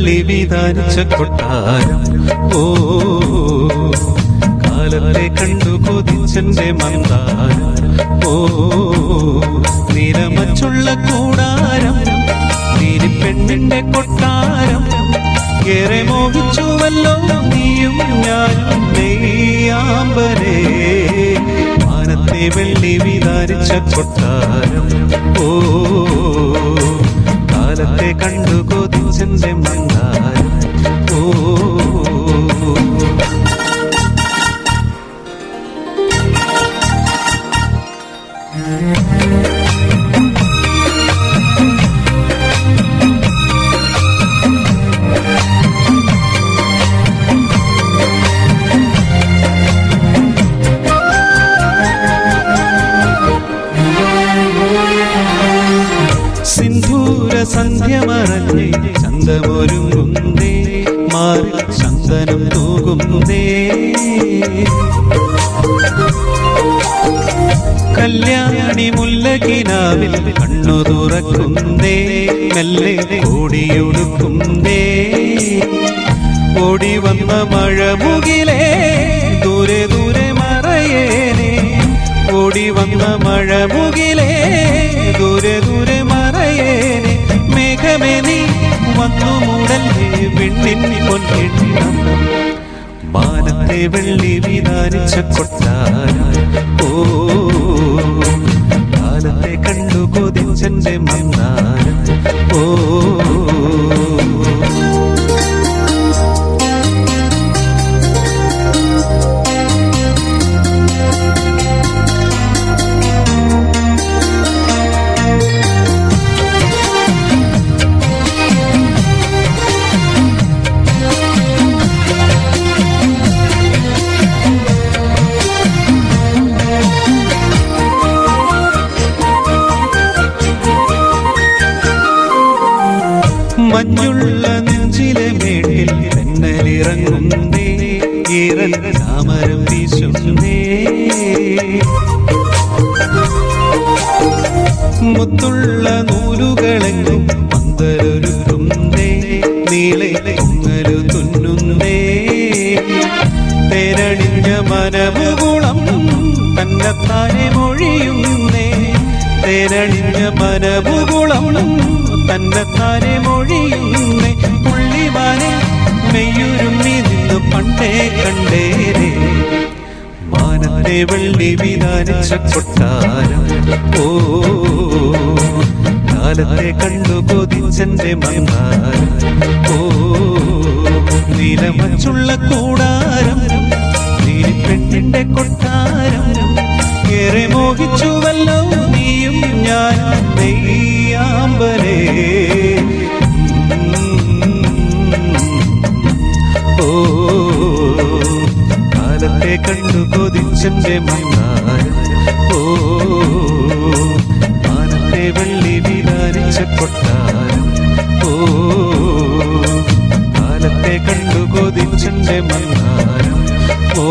വെള്ളി വിധാനിച്ച കൊട്ടാരം ഓ കാലത്തെ കണ്ടു കൊതിച്ചെന്റെ മന്ദാരം ഓ നിരമച്ചുള്ള കൂടാരം തിരിപ്പെണ്ണിന്റെ കൊട്ടാരം ഏറെ മോഹിച്ചുവല്ലോ നീയും ഞാനും നെയ്യാമ്പലേ വാനത്തെ വെള്ളി വിധാനിച്ച കൊട്ടാരം ഓ കാലത്തെ കണ്ടു കൊതിച്ചെന്റെ മന്ദാരം ഓ സിന്ധൂര സന്ധ്യ മറഞ്ഞേ ചന്തമൊരുങ്ങുന്നേ മാറി ചന്ദനം തൂകുന്നേ കല്യാണി മുല്ലകിനാവിൽ കണ്ണു തുറക്കുന്നേ മെല്ലെ ഓടിയൊടുക്കുന്നേ ഓടി വന്ന മഴ മുകിലേ ദൂരെ ദൂരെ മറയേനേ ഓടി വന്ന മഴ മുകിലേ ദൂരെ ദൂരെ മറയേനെ മേഘമേ നീ വന്നു മൂടല്ലേ വെണ്ണിൻ പൊന്നെണ്ണം മാനത്തെ വെള്ളി വിധാനിച്ച കൊട്ടാരം ഓ കാലത്തെ കണ്ടു കൊതിച്ചെന്റെ മന്ദാരം ഓ മഞ്ഞുള്ള നെഞ്ചിലെ മേട്ടിൽ തെന്നലിറങ്ങുന്നേ ഈറൻ താമരം വീശുന്നേ മുത്തുള്ള നൂലുകളെങ്ങും പന്തലൊരുക്കുന്നേ നീളെ പൊങ്ങലു തുന്നുന്നേ തേരണിഞ്ഞ മനമുകുളം തന്നെത്താനെ മൊഴിയുന്നേ തേരണിഞ്ഞ മനമുകുളം തന്നെത്താനെ മൊഴിയുന്നേ പുള്ളിമാനെ മെയ്യുരുമ്മി നിന്ന് പണ്ടേ കണ്ടേരേ മാനത്തെ വെള്ളി വിധാനിച്ച കൊട്ടാരം ഓ കാലത്തെ കണ്ടു കൊതിച്ചെന്റെ മന്ദാരം ഓ നിലമച്ചുള്ള കൂടാരം തിരിപ്പെണ്ണിന്റെ കൊട്ടാരം ഏറെ മോഹിച്ചുവല്ലോ നീയും ഞാനും നെയ്യാമ്പലേ ഓ കാലത്തെ കണ്ടു കൊതിച്ചെന്റെ മന്ദാരം ഓ മാനത്തെ വെള്ളി വിധാനിച്ച കൊട്ടാരം ഓ കാലത്തെ കണ്ടു കൊതിച്ചെന്റെ മന്ദാരം ഓ